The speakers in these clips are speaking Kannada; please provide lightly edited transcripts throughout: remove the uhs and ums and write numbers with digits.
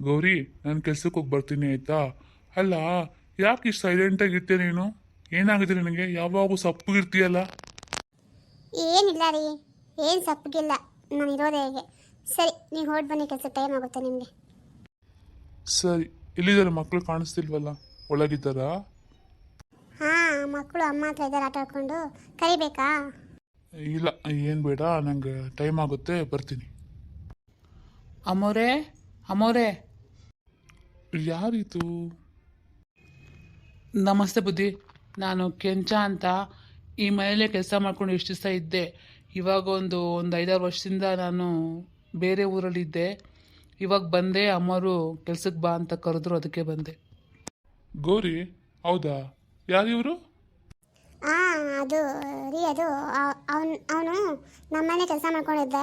ಗೌರಿ, ನಾನು ಕೆಲ್ಸಕ್ಕೆ ಹೋಗಿ ಬರ್ತೀನಿ ಆಯ್ತಾ? ಅಲ್ಲ, ಯಾಕೆ ಇಷ್ಟು ಸೈಲೆಂಟಾಗಿ ಇರ್ತೀಯ ನೀನು? ಏನಾಗಿದೆ ನಿನಗೆ? ಯಾವಾಗೂ ಸಪ್ಪಗಿರ್ತೀಯಲ್ಲ? ಏನಿಲ್ಲ ರೀ, ಏನು ಸಪ್ಪಗಿಲ್ಲ. ನಾನು ಇರೋದೇ ಹೇಗೆ. ಸರಿ, ನೀವು ಹೊರಟು ಬನ್ನಿ, ಕೆಲಸ ಟೈಮ್ ಆಗುತ್ತೆ ನಿಮಗೆ. ಸರಿ, ಎಲ್ಲಿದ್ದಾರೆ ಮಕ್ಕಳು? ಕಾಣಿಸ್ತಿಲ್ವಲ್ಲ, ಒಳಗಿದ್ದಾರಾ? ಹಾಂ, ಮಕ್ಕಳು ಅಮ್ಮ ಹತ್ರ ಇದ್ದಾರೆ ಆಟ ಆಡ್ಕೊಂಡು. ಕರಿಬೇಕಾ? ಇಲ್ಲ, ಏನು ಬೇಡ, ನಂಗೆ ಟೈಮ್ ಆಗುತ್ತೆ, ಬರ್ತೀನಿ. ಅಮ್ಮೋರೇ, ಅಮ್ಮೋರೇ, ಯಾರಿದು? ನಮಸ್ತೆ ಬುದ್ಧಿ. ನಾನು ಕೆಂಚ ಅಂತ ಈ ಮನೇಲೆ ಕೆಲಸ ಮಾಡ್ಕೊಂಡು ಎಷ್ಟು ದಿವಸ ಇದ್ದೆ. ಇವಾಗ ಒಂದು 5-6 ವರ್ಷದಿಂದ ನಾನು ಬೇರೆ ಊರಲ್ಲಿದ್ದೆ. ಇವಾಗ ಬಂದೆ, ಅಮ್ಮವರು ಕೆಲ್ಸಕ್ಕೆ ಬಾ ಅಂತ ಕರೆದ್ರು, ಅದಕ್ಕೆ ಬಂದೆ. ಗೌರಿ, ಹೌದಾ? ಯಾರಿವರು? ಹಾಂ, ಅದು ರೀ, ಅದು ಅವನು ನಮ್ಮನೆ ಕೆಲಸ ಮಾಡ್ಕೊಂಡಿದ್ದ.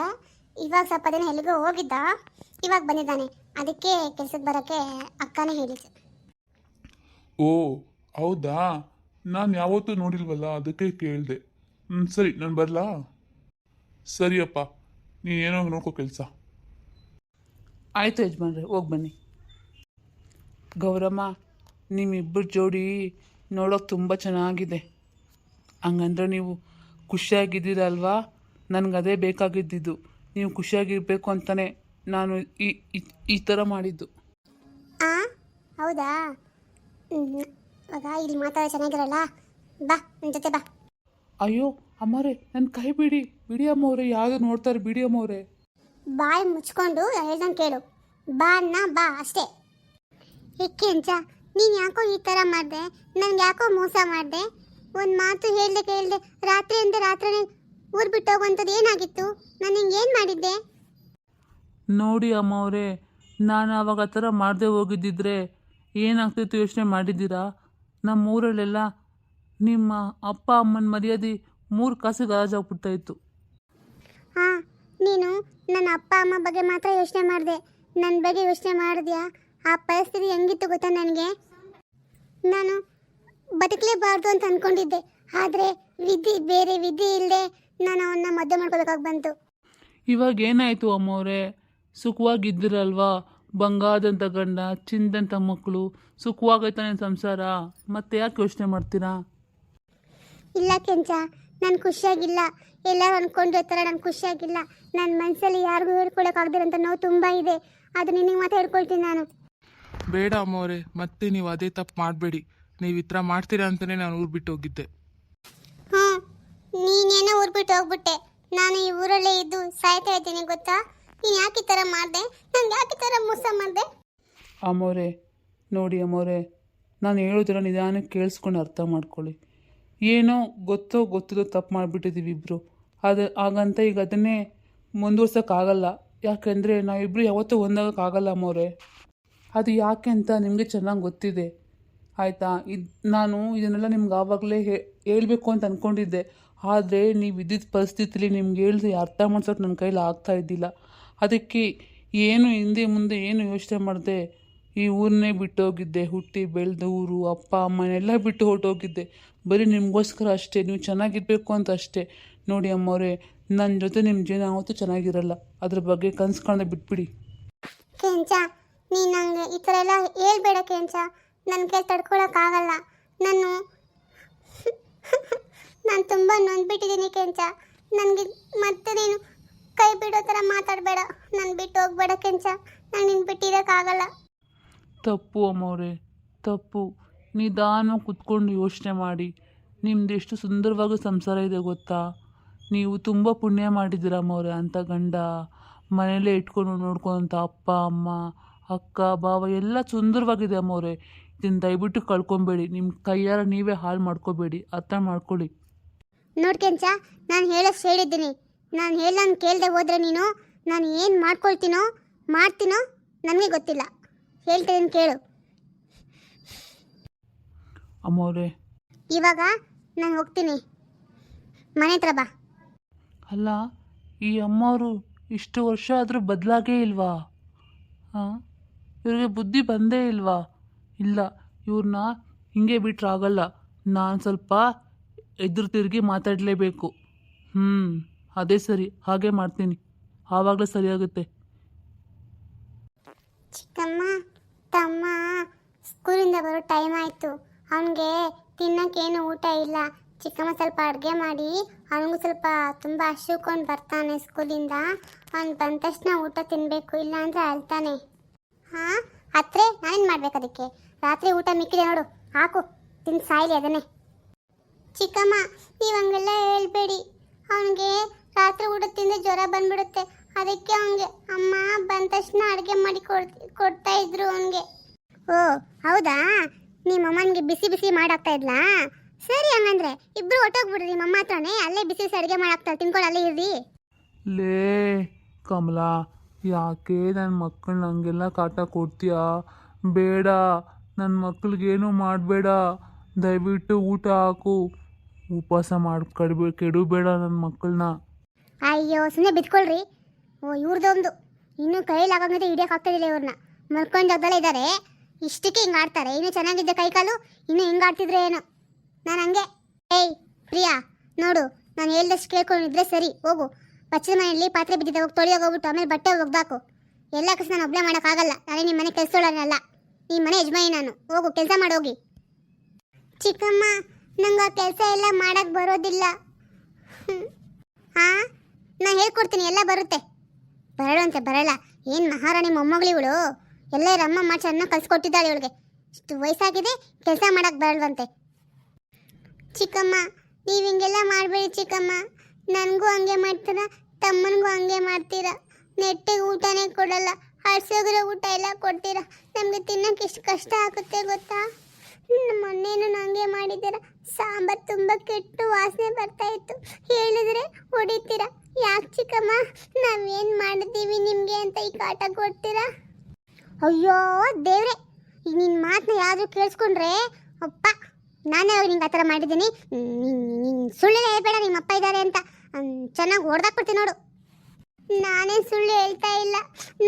ಇವಾಗ ಸ್ವಲ್ಪ ದಿನ ಎಲ್ಲಿಗೋ ಹೋಗಿದ್ದ, ಇವಾಗ ಬಂದಿದ್ದಾನೆ. ಅದಕ್ಕೆ ಕೆಲ್ಸಕ್ಕೆ ಬರೋಕ್ಕೆ ಅಕ್ಕನೇ ಹೇಳಿದ್ರು. ಓ, ಹೌದಾ? ನಾನು ಯಾವತ್ತೂ ನೋಡಿಲ್ವಲ್ಲ, ಅದಕ್ಕೆ ಕೇಳಿದೆ. ಸರಿ, ನಾನು ಬರಲಾ? ಸರಿಯಪ್ಪ, ನೀನೇನೋ ನೋಡ್ಕೋ ಕೆಲಸ. ಆಯಿತು ಯಜಮಾನ್ರೆ, ಹೋಗಿ ಬನ್ನಿ. ಗೌರಮ್ಮ, ನಿಮ್ಮಿಬ್ಬರ ಜೋಡಿ ನೋಡೋಕೆ ತುಂಬ ಚೆನ್ನಾಗಿದೆ. ಹಂಗಂದ್ರೆ ನೀವು ಖುಷಿಯಾಗಿದ್ದೀರಲ್ವಾ? ನನಗದೇ ಬೇಕಾಗಿದ್ದಿದ್ದು. ನೀವು ಖುಷಿಯಾಗಿರಬೇಕು ಅಂತಲೇ ನಾನು ಈ ಈ ಥರ ಮಾಡಿದ್ದು. ಹಾಂ, ಹೌದಾ? ಇವಾಗ ಇಲ್ಲಿ ಮಾತಾಡೋ ಚೆನ್ನಾಗಿರಲ್ಲ. ಬಾ, ನನ್ನ ಜೊತೆ ಬಾ. ಅಯ್ಯೋ ಅಮ್ಮವ್ರೆ, ನನ್ನ ಕೈ ಬಿಡಿ ಬಿಡಿ ಅಮ್ಮವ್ರೆ, ಯಾವುದು ನೋಡ್ತಾರೆ ಬಿಡಿ ಅಮ್ಮವ್ರೆ. ಬಾಯಿ ಮುಚ್ಕೊಂಡು ಹೇಳ್ದಂಗೆ ಕೇಳು. ಬಾ ಅಣ್ಣ, ಬಾ ಅಷ್ಟೇ. ಏಕೆ ಅಂಚ, ನೀನು ಯಾಕೋ ಈ ಥರ ಮಾಡಿದೆ? ನನಗೆ ಯಾಕೋ ಮೋಸ ಮಾಡಿದೆ? ಒಂದು ಮಾತು ಹೇಳ್ದೆ ಕೇಳಿದೆ, ರಾತ್ರಿಯಿಂದ ರಾತ್ರಿನೇ ಊರು ಬಿಟ್ಟು ಹೋಗುವಂಥದ್ದು ಏನಾಗಿತ್ತು? ನಾನು ನಿಂಗೆ ಏನು ಮಾಡಿದ್ದೆ? ನೋಡಿ ಅಮ್ಮವ್ರೆ, ನಾನು ಆವಾಗ ಆ ಥರ ಮಾಡದೆ ಹೋಗಿದ್ದಿದ್ರೆ ಏನಾಗ್ತಿತ್ತು ಯೋಚನೆ ಮಾಡಿದ್ದೀರಾ? ನಮ್ಮ ಊರಲ್ಲೆಲ್ಲ ನಿಮ್ಮ ಅಪ್ಪ ಅಮ್ಮನ ಮರ್ಯಾದೆ 3 ಕಾಸಿಗೆ ಗರಾಜಾಗ್ಬಿಡ್ತಾಯಿತ್ತು. ಹಾಂ, ನೀನು ನನ್ನ ಅಪ್ಪ ಅಮ್ಮ ಬಗ್ಗೆ ಮಾತ್ರ ಯೋಚನೆ ಮಾಡಿದೆ, ನನ್ನ ಬಗ್ಗೆ ಯೋಚನೆ ಮಾಡಿದ್ಯಾ? ಆ ಪರಿಸ್ಥಿತಿ ಹೆಂಗಿತ್ತು ಗೊತ್ತಾ ನನಗೆ? ನಾನು ಬದುಕಲೇಬಾರ್ದು ಅಂತ ಅಂದ್ಕೊಂಡಿದ್ದೆ. ಆದರೆ ಬೇರೆ ವಿಧಿ ಇಲ್ಲದೆ ನಾನು ಅವನ್ನ ಮದುವೆ ಮಾಡ್ಕೋಬೇಕಾಗಿ ಬಂತು. ಇವಾಗ ಏನಾಯಿತು ಅಮ್ಮವ್ರೆ? ಸುಖವಾಗಿದ್ದಿರಲ್ವಾ? ಬಂಗಾರದಂಥ ಗಂಡ, ಚಿನ್ನದಂಥ ಮಕ್ಕಳು, ಸುಖವಾಗೈತಾನೆ ಸಂಸಾರ. ಮತ್ತೆ ಯಾಕೆ ಯೋಚನೆ ಮಾಡ್ತೀರಾ? ಇಲ್ಲ ಕೆಂಚ, ನಾನು ಖುಷಿಯಾಗಿಲ್ಲ. ಎಲ್ಲರೂ ಅಂದ್ಕೊಂಡಿರೋ ಥರ ನಾನು ಖುಷಿಯಾಗಿಲ್ಲ. ನನ್ನ ಮನಸ್ಸಲ್ಲಿ ಯಾರಿಗೂ ಹೇಳ್ಕೊಳಕ್ಕಾಗ್ದಿರೋಂಥ ನೋವು ತುಂಬ ಇದೆ. ಅದು ನಿನಗೆ ಮಾತ್ರ ಹೇಳ್ಕೊಳ್ತೀನಿ ನಾನು. ಬೇಡ ಅಮ್ಮವ್ರೆ, ಮತ್ತೆ ನೀವು ಅದೇ ತಪ್ಪು ಮಾಡಬೇಡಿ. ನೀವು ಈ ಥರ ಮಾಡ್ತೀರಾ ಅಂತಲೇ ನಾನು ಊರು ಬಿಟ್ಟು ಹೋಗಿದ್ದೆ. ಹ್ಞೂ, ನೀನೇನೋ ಊರು ಬಿಟ್ಟು ಹೋಗ್ಬಿಟ್ಟೆ. ನಾನು ಈ ಊರಲ್ಲೇ ಇದ್ದು ಸಾಯ್ತಾ ಇದ್ದೀನಿ ಗೊತ್ತಾ? ನೀನು ಯಾಕೆ ಈ ಥರ ಮಾಡಿದೆ? ನಂಗೆ ಯಾಕೆ ಈ ಥರ ಮೋಸ ಮಾಡಿದೆ? ಅಮ್ಮವ್ರೆ ನೋಡಿ ಅಮ್ಮವ್ರೆ, ನಾನು ಹೇಳೋದರ ನಿಧಾನಕ್ಕೆ ಕೇಳಿಸ್ಕೊಂಡು ಅರ್ಥ ಮಾಡ್ಕೊಳ್ಳಿ. ಏನೋ ಗೊತ್ತಿಲ್ಲೋ ತಪ್ಪು ಮಾಡಿಬಿಟ್ಟಿದ್ದೀವಿ ಇಬ್ಬರು. ಹಾಗಂತ ಈಗ ಅದನ್ನೇ ಮುಂದುವರ್ಸೋಕ್ಕಾಗಲ್ಲ. ಯಾಕೆಂದರೆ ನಾವಿಬ್ಬರು ಯಾವತ್ತೂ ಒಂದಾಗೋಕ್ಕಾಗಲ್ಲ ಅಮ್ಮವ್ರೆ. ಅದು ಯಾಕೆ ಅಂತ ನಿಮಗೆ ಚೆನ್ನಾಗಿ ಗೊತ್ತಿದೆ ಆಯಿತಾ? ನಾನು ಇದನ್ನೆಲ್ಲ ನಿಮ್ಗೆ ಆವಾಗಲೇ ಹೇಳಬೇಕು ಅಂತ ಅಂದ್ಕೊಂಡಿದ್ದೆ. ಆದರೆ ನೀವು ಇದ್ದಿದ್ದ ಪರಿಸ್ಥಿತಿಲಿ ನಿಮ್ಗೆ ಹೇಳಿದೆ ಅರ್ಥ ಮಾಡ್ಸೋಕೆ ನನ್ನ ಕೈಲಿ ಆಗ್ತಾ ಇದ್ದಿಲ್ಲ. ಅದಕ್ಕೆ ಏನು ಹಿಂದೆ ಮುಂದೆ ಏನು ಯೋಚನೆ ಮಾಡಿದೆ, ಈ ಊರನ್ನೇ ಬಿಟ್ಟು ಹೋಗಿದ್ದೆ. ಹುಟ್ಟಿ ಬೆಳೆದ ಊರು, ಅಪ್ಪ ಅಮ್ಮನೆಲ್ಲ ಬಿಟ್ಟು ಹೊರಟೋಗಿದ್ದೆ. ಬರೀ ನಿಮಗೋಸ್ಕರ ಅಷ್ಟೇ, ನೀವು ಚೆನ್ನಾಗಿರಬೇಕು ಅಂತ ಅಷ್ಟೇ. ನೋಡಿ ಅಮ್ಮವ್ರೆ, ನನ್ನ ಜೊತೆ ನಿಮ್ಮ ಜೀವನ ಯಾವತ್ತೂ ಚೆನ್ನಾಗಿರಲ್ಲ. ಅದ್ರ ಬಗ್ಗೆ ಕನಸು ಕಾಣದೆ ಬಿಟ್ಬಿಡಿ. ಕೆಂಚ, ನೀನು ನಂಗೆ ಈ ಥರ ಎಲ್ಲ ಹೇಳ್ಬೇಡ ಕೆಂಚ. ನನ್ನ ಕೈ ತಡ್ಕೊಳಕ್ಕಾಗಲ್ಲ. ನಾನು ತುಂಬ ನೊಂದ್ಬಿಟ್ಟಿದ್ದೀನಿ ಕೆಂಚ. ನನಗೆ ಮತ್ತೆ ನೀನು ಕೈ ಬಿಡೋ ಥರ ಮಾತಾಡಬೇಡ. ನಾನು ಬಿಟ್ಟು ಹೋಗ್ಬೇಡ ಕೆಂಚ. ನಾನು ನಿನ್ನ ಬಿಟ್ಟಿರೋಕ್ಕಾಗಲ್ಲ. ತಪ್ಪು ಅಮ್ಮವ್ರೆ, ತಪ್ಪು. ನಿಧಾನವಾಗಿ ಕುತ್ಕೊಂಡು ಯೋಚನೆ ಮಾಡಿ. ನಿಮ್ದು ಎಷ್ಟು ಸುಂದರವಾಗಿ ಸಂಸಾರ ಇದೆ ಗೊತ್ತಾ? ನೀವು ತುಂಬ ಪುಣ್ಯ ಮಾಡಿದ್ದೀರ ಅಮ್ಮವ್ರೆ. ಅಂಥ ಗಂಡ ಮನೇಲೇ ಇಟ್ಕೊಂಡು ನೋಡ್ಕೊಂತ ಅಪ್ಪ ಅಮ್ಮ ಅಕ್ಕ ಬಾವ ಎಲ್ಲ ಸುಂದರವಾಗಿದೆ ಅಮ್ಮವ್ರೆ. ಇದನ್ನು ದಯವಿಟ್ಟು ಕಳ್ಕೊಬೇಡಿ. ನಿಮ್ಮ ಕೈಯಾರ ನೀವೇ ಹಾಳು ಮಾಡ್ಕೋಬೇಡಿ. ಅರ್ಥ ಮಾಡ್ಕೊಳ್ಳಿ. ನೋಡಿ ಕೆಂಚ, ನಾನು ಹೇಳೋಷ್ಟು ಹೇಳಿದ್ದೀನಿ. ನಾನು ಹೇಳೋನು ಕೇಳದೆ ಹೋದರೆ ನೀನು ನಾನು ಏನು ಮಾಡ್ಕೊಳ್ತೀನೋ ಮಾಡ್ತೀನೋ ನನಗೆ ಗೊತ್ತಿಲ್ಲ. ಹೇಳ್ತಿದ್ದೀನಿ ಕೇಳು. ಅಮ್ಮವ್ರೆ, ಇವಾಗ ನಾನು ಹೋಗ್ತೀನಿ, ಮನೆ ಹತ್ರ ಬಾ. ಅಲ್ಲ, ಈ ಅಮ್ಮವರು ಇಷ್ಟು ವರ್ಷ ಆದರೂ ಬದಲಾಗೇ ಇಲ್ವಾ? ಹಾಂ, ಇವ್ರಿಗೆ ಬುದ್ಧಿ ಬಂದೇ ಇಲ್ವಾ? ಇಲ್ಲ, ಇವ್ರನ್ನ ಹಿಂಗೆ ಬಿಟ್ಟರೆ ಆಗಲ್ಲ. ನಾನು ಸ್ವಲ್ಪ ಎದುರು ತಿರುಗಿ ಮಾತಾಡಲೇಬೇಕು. ಅದೇ ಸರಿ, ಹಾಗೆ ಮಾಡ್ತೀನಿ. ಆವಾಗಲೇ ಸರಿಯಾಗುತ್ತೆ. ಚಿಕ್ಕಮ್ಮ ಸ್ಕೂಲಿಂದ ಬರೋ ಟೈಮ್ ಆಯಿತು. ಅವನಿಗೆ ತಿನ್ನೋಕ್ಕೇನು ಊಟ ಇಲ್ಲ. ಚಿಕ್ಕಮ್ಮ ಸ್ವಲ್ಪ ಅಡುಗೆ ಮಾಡಿ ಅವನಿಗೂ ಸ್ವಲ್ಪ ತುಂಬ ಹಸಿವ್ಕೊಂಡು ಬರ್ತಾನೆ ಸ್ಕೂಲಿಂದ. ಅವ್ನು ಬಂದ ತಕ್ಷಣ ಊಟ ತಿನ್ನಬೇಕು, ಇಲ್ಲ ಅಂದರೆ ಅಳ್ತಾನೆ. ಹಾಂ ಅತ್ರೆ ನಾನೇನು ಮಾಡ್ಬೇಕು ಅದಕ್ಕೆ? ರಾತ್ರಿ ಊಟ ಮಿಕ್ಕಿದೆ ನೋಡು, ಹಾಕು, ತಿಂದು ಸಾಯ್ಲಿ ಅದನ್ನೇ. ಚಿಕ್ಕಮ್ಮ ನೀವು ಹಂಗೆಲ್ಲ ಹೇಳ್ಬೇಡಿ. ಅವನಿಗೆ ರಾತ್ರಿ ಊಟ ತಿಂದರೆ ಜ್ವರ ಬಂದ್ಬಿಡುತ್ತೆ. ಅದಕ್ಕೆ ಅವನಿಗೆ ಅಮ್ಮ ಬಂದ ತಕ್ಷಣ ಅಡುಗೆ ಮಾಡಿ ಕೊಡ್ತಾ ಇದ್ರು ಅವನಿಗೆ. ಓ ಹೌದಾ, ನಿಮ್ಮ ಅಮ್ಮನಿಗೆ ಬಿಸಿ ಬಿಸಿ ಮಾಡಾಕ್ತಾ ಇದ್ಲಾ? ಸರಿ, ಹಂಗಂದ್ರೆ ಇಬ್ರು ಹೊಟ್ಟೋಗ್ಬಿಡ್ರಿ ನಿಮ್ಮ ಅಮ್ಮ ಹತ್ರನೇ, ಅಲ್ಲೇ ಬಿಸಿ ಬಿಸಿ ಅಡುಗೆ ಮಾಡಾಕ್ತಾರೆ, ತಿನ್ಕೊಂಡು ಅಲ್ಲೇ ಇರ್ರಿ. ಲೇ ಕಮಲಾ, ಯಾಕೆ ನನ್ನ ಮಕ್ಕಳನ್ನ ಹಂಗೆಲ್ಲ ಕಾಟ ಕೊಡ್ತೀಯಾ? ಬೇಡ, ನನ್ನ ಮಕ್ಳಿಗೇನು ಮಾಡಬೇಡ. ದಯವಿಟ್ಟು ಊಟ ಹಾಕು. ಉಪವಾಸ ಕೆಡಬೇಡ ನನ್ನ ಮಕ್ಕಳನ್ನ. ಅಯ್ಯೋ ಸುಮ್ಮನೆ ಬಿದ್ಕೊಳ್ರಿ. ಓ ಇವ್ರದೊಂದು ಇನ್ನೂ ಕೈಲಾಗಂಗಿದೆ, ಹಿಡಿಯೋಕ್ಕಾಗ್ತಿಲ್ಲ ಇವ್ರನ್ನ. ಮಲ್ಕೊಂಡು ಜಾಗದಲ್ಲೇ ಇದ್ದಾರೆ, ಇಷ್ಟಕ್ಕೆ ಹಿಂಗೆ ಆಡ್ತಾರೆ. ಇನ್ನೂ ಚೆನ್ನಾಗಿದ್ದೆ ಕೈಕಾಲು, ಇನ್ನೂ ಹಿಂಗೆ ಆಡ್ತಿದ್ರೆ ಏನು? ನಾನು ಹಂಗೆ. ಏಯ್ ಪ್ರಿಯಾ, ನೋಡು, ನಾನು ಹೇಳ್ದಷ್ಟು ಕೇಳ್ಕೊಂಡಿದ್ರೆ ಸರಿ. ಹೋಗು, ಬಚ್ಚಲ ಮನೆಯಲ್ಲಿ ಪಾತ್ರೆ ಬಿದ್ದಿದ್ದೆ, ಹೋಗಿ ತೊಳೆಯೋಗಿ ಹೋಗ್ಬಿಟ್ಟು ಆಮೇಲೆ ಬಟ್ಟೆ ಒಗ್ದಾಕು. ಎಲ್ಲ ಕೆಲಸ ನಾನು ಒಬ್ಬಳೇ ಮಾಡೋಕ್ಕಾಗಲ್ಲ. ನಾನೇ ನಿಮ್ಮ ಮನೆ ಕೆಲಸದೊಳನಲ್ಲ, ನಿಮ್ಮ ಮನೆ ಯಜಮಾನಿ ನಾನು. ಹೋಗು, ಕೆಲಸ ಮಾಡೋಗಿ. ಚಿಕ್ಕಮ್ಮ, ನಂಗೆ ಆ ಕೆಲಸ ಎಲ್ಲ ಮಾಡೋಕ್ಕೆ ಬರೋದಿಲ್ಲ. ಹಾಂ, ನಾನು ಹೇಳ್ಕೊಡ್ತೀನಿ, ಎಲ್ಲ ಬರುತ್ತೆ. ಬರಳಂತೆ ಬರಲ್ಲ, ಏನು ಮಹಾರಾಣಿ ಮೊಮ್ಮಗಳಿವಳು. ಎಲ್ಲ ರಮ್ಮ ಮಾಡಿ ಚೆನ್ನಾಗಿ ಕಲ್ಸ್ಕೊಟ್ಟಿದ್ದಾಳೆ ಇವಳಿಗೆ. ಇಷ್ಟು ವಯಸ್ಸಾಗಿದೆ, ಕೆಲಸ ಮಾಡೋಕ್ಕೆ ಬರಲ್ವಂತೆ. ಚಿಕ್ಕಮ್ಮ ನೀವು ಹಿಂಗೆಲ್ಲ ಮಾಡಬೇಡಿ ಚಿಕ್ಕಮ್ಮ. ನನಗೂ ಹಂಗೆ ಮಾಡ್ತೀರಾ, ತಮ್ಮನಿಗೂ ಹಂಗೆ ಮಾಡ್ತೀರಾ. ನೆಟ್ಟಿಗೆ ಊಟನೇ ಕೊಡಲ್ಲ, ಹಳ್ಸೋಗಿರೋ ಊಟ ಎಲ್ಲ ಕೊಡ್ತೀರಾ. ನಮಗೆ ತಿನ್ನೋಕೆ ಎಷ್ಟು ಕಷ್ಟ ಆಗುತ್ತೆ ಗೊತ್ತಾ? ಮೊನ್ನೇನು ನನಗೆ ಮಾಡಿದ್ದೀರಾ, ಸಾಂಬಾರು ತುಂಬ ಕೆಟ್ಟು ವಾಸನೆ ಬರ್ತಾ ಇತ್ತು. ಹೇಳಿದ್ರೆ ಹೊಡಿತೀರಾ. ಯಾಕೆ ಚಿಕ್ಕಮ್ಮ, ನಾವೇನು ಮಾಡಿದ್ದೀವಿ ನಿಮಗೆ ಅಂತ ಈ ಕಾಟ ಕೊಡ್ತೀರಾ? ಅಯ್ಯೋ ದೇವ್ರೆ, ಈಗ ನಿನ್ನ ಮಾತನ್ನ ಯಾರು ಕೇಳಿಸ್ಕೊಂಡ್ರೆ ಅಪ್ಪ, ನಾನೇ ಅವ್ರು ನಿಂಗೆ ಆ ಥರ ಮಾಡಿದ್ದೀನಿ. ಸುಳ್ಳು ಹೇಳ್ಬೇಡ, ನಿಮ್ಮ ಅಪ್ಪ ಇದ್ದಾರೆ ಅಂತ ಚೆನ್ನಾಗಿ ಹೊಡೆದಾಕ್ಬಿಡ್ತೀನಿ ನೋಡು. ನಾನೇ ಸುಳ್ಳು ಹೇಳ್ತಾ ಇಲ್ಲ,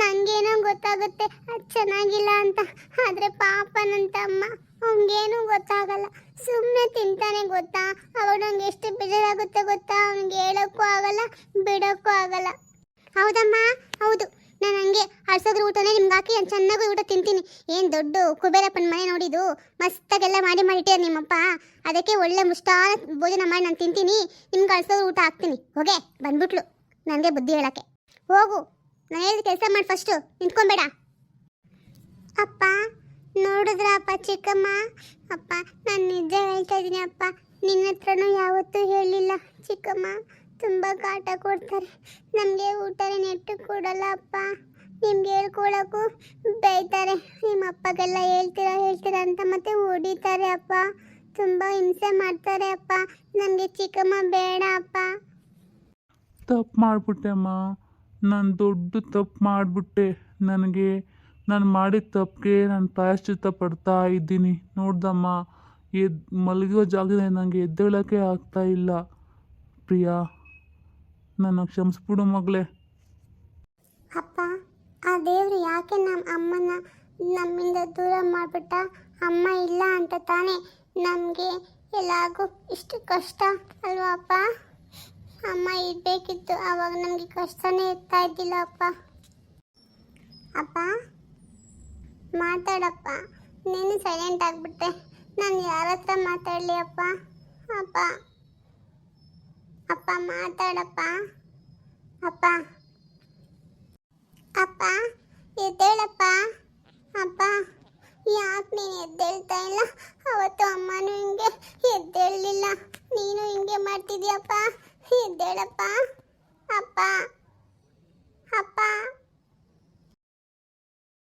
ನನಗೇನೋ ಗೊತ್ತಾಗುತ್ತೆ ಅದು ಚೆನ್ನಾಗಿಲ್ಲ ಅಂತ. ಆದರೆ ಪಾಪ ನನ್ನ ತಮ್ಮ, ಅವನಿಗೇನೂ ಗೊತ್ತಾಗಲ್ಲ, ಸುಮ್ಮನೆ ತಿಂತಾನೆ ಗೊತ್ತಾ. ಅವಾಗ ನಂಗೆ ಎಷ್ಟು ಬೇಜಾರಾಗುತ್ತೆ ಗೊತ್ತಾ. ಅವ್ನಿಗೆ ಹೇಳೋಕ್ಕೂ ಆಗಲ್ಲ, ಬಿಡೋಕ್ಕೂ ಆಗಲ್ಲ. ಹೌದಮ್ಮ, ಹೌದು, ನಾನು ಹಂಗೆ ಹಳ್ಸೋದ್ರ ಊಟನೇ ನಿಮ್ಗೆ ಹಾಕಿ ನಾನು ಚೆನ್ನಾಗಿ ಊಟ ತಿಂತೀನಿ. ಏನು ದೊಡ್ಡ ಕುಬೇರಪ್ಪನ ಮನೆ ನೋಡಿದ್ದು, ಮಸ್ತಾಗೆಲ್ಲ ಮಾಡಿಟ್ಟಿದ್ದಾರೆ ನಿಮ್ಮಪ್ಪ. ಅದಕ್ಕೆ ಒಳ್ಳೆ ಮುಷ್ಟಾನ ಭೋಜನ ಮಾಡಿ ನಾನು ತಿಂತೀನಿ, ನಿಮ್ಗೆ ಹಳ್ಸೋದ್ರ ಊಟ ಹಾಕ್ತೀನಿ. ಹೋಗೆ ಬಂದ್ಬಿಟ್ಲು ನನಗೆ ಬುದ್ಧಿ ಹೇಳೋಕ್ಕೆ. ಹೋಗು, ನಾನು ಹೇಳಿದ ಕೆಲಸ ಮಾಡಿ ಫಸ್ಟು, ನಿಂತ್ಕೊಂಬೇಡ. ಅಪ್ಪ ನೋಡಿದ್ರ ಅಪ್ಪ ಚಿಕ್ಕಮ್ಮ, ಅಪ್ಪ ನಾನು ನಿಜ ಹೇಳ್ತಾ ಇದ್ದೀನಿ ಅಪ್ಪ, ನಿನ್ನ ಹತ್ರನೂ ಯಾವತ್ತೂ ಹೇಳಿಲ್ಲ. ಚಿಕ್ಕಮ್ಮ ತುಂಬ ಕಾಟ ಕೊಡ್ತಾರೆ, ನಮಗೆ ಊಟನೇ ನೆಟ್ಟು ಕೊಡಲ್ಲ ಅಪ್ಪ. ನಿಮ್ಗೆ ಹೇಳ್ಕೊಳಕ್ಕೂ ಬೈತಾರೆ, ನಿಮ್ಮ ಅಪ್ಪಗೆಲ್ಲ ಹೇಳ್ತೀರಾ ಅಂತ ಮತ್ತೆ ಹೊಡಿತಾರೆ ಅಪ್ಪ. ತುಂಬ ಹಿಂಸೆ ಮಾಡ್ತಾರೆ ಅಪ್ಪ. ನನಗೆ ಚಿಕ್ಕಮ್ಮ ಬೇಡ ಅಪ್ಪ. ತಪ್ಪು ಮಾಡಿಬಿಟ್ಟೆ ಅಮ್ಮ, ನಾನು ದೊಡ್ಡ ತಪ್ಪು ಮಾಡಿಬಿಟ್ಟೆ. ನಾನು ಮಾಡಿದ ತಪ್ಪಿಗೆ ನಾನು ಪ್ರಾಯಶ್ಚಿತ್ತ ಪಡ್ತಾ ಇದ್ದೀನಿ. ನೋಡ್ದಮ್ಮ, ಮಲಗೋ ಜಾಗದಲ್ಲಿ ನನಗೆ ಎದ್ದೇಳೋಕ್ಕೆ ಆಗ್ತಾ ಇಲ್ಲ. ಪ್ರಿಯಾ, ನನ್ನ ಕ್ಷಮಿಸ್ಬಿಡು ಮಗಳೇ. ಅಪ್ಪ, ಆ ದೇವರು ಯಾಕೆ ನಮ್ಮ ಅಮ್ಮನ ನಮ್ಮಿಂದ ದೂರ ಮಾಡಿಬಿಟ್ಟ? ಅಮ್ಮ ಇಲ್ಲ ಅಂತ ತಾನೇ ನಮಗೆ ಎಲ್ಲಾಗೂ ಇಷ್ಟು ಕಷ್ಟ ಅಲ್ವಾ ಅಪ್ಪ? ಅಮ್ಮ ಇರಬೇಕಿತ್ತು, ಆವಾಗ ನಮಗೆ ಕಷ್ಟನೇ ಇರ್ತಾ ಇದ್ದಿಲ್ಲ ಅಪ್ಪ. ಅಪ್ಪ ಮಾತಾಡಪ್ಪ, ನೀನು ಸೈಲೆಂಟ್ ಆಗಿಬಿಟ್ಟೆ. ನಾನು ಯಾರ ಹತ್ರ ಮಾತಾಡಲಿ ಅಪ್ಪ? ಅಪ್ಪ ಅಪ್ಪ ಮಾತಾಡಪ್ಪ. ಅಪ್ಪ ಅಪ್ಪ ಎದ್ದೇಳಪ್ಪ. ಅಪ್ಪ ಯಾಕೆ ನೀನು ಎದ್ದೇಳ್ತಾ ಇಲ್ಲ? ಅವತ್ತು ಅಮ್ಮನೂ ಹಿಂಗೆ ಎದ್ದೇಳಲಿಲ್ಲ, ನೀನು ಹಿಂಗೆ ಮಾಡ್ತಿದ್ಯಪ್ಪ. ಎದ್ದೇಳಪ್ಪ. ಅಪ್ಪ ಅಪ್ಪ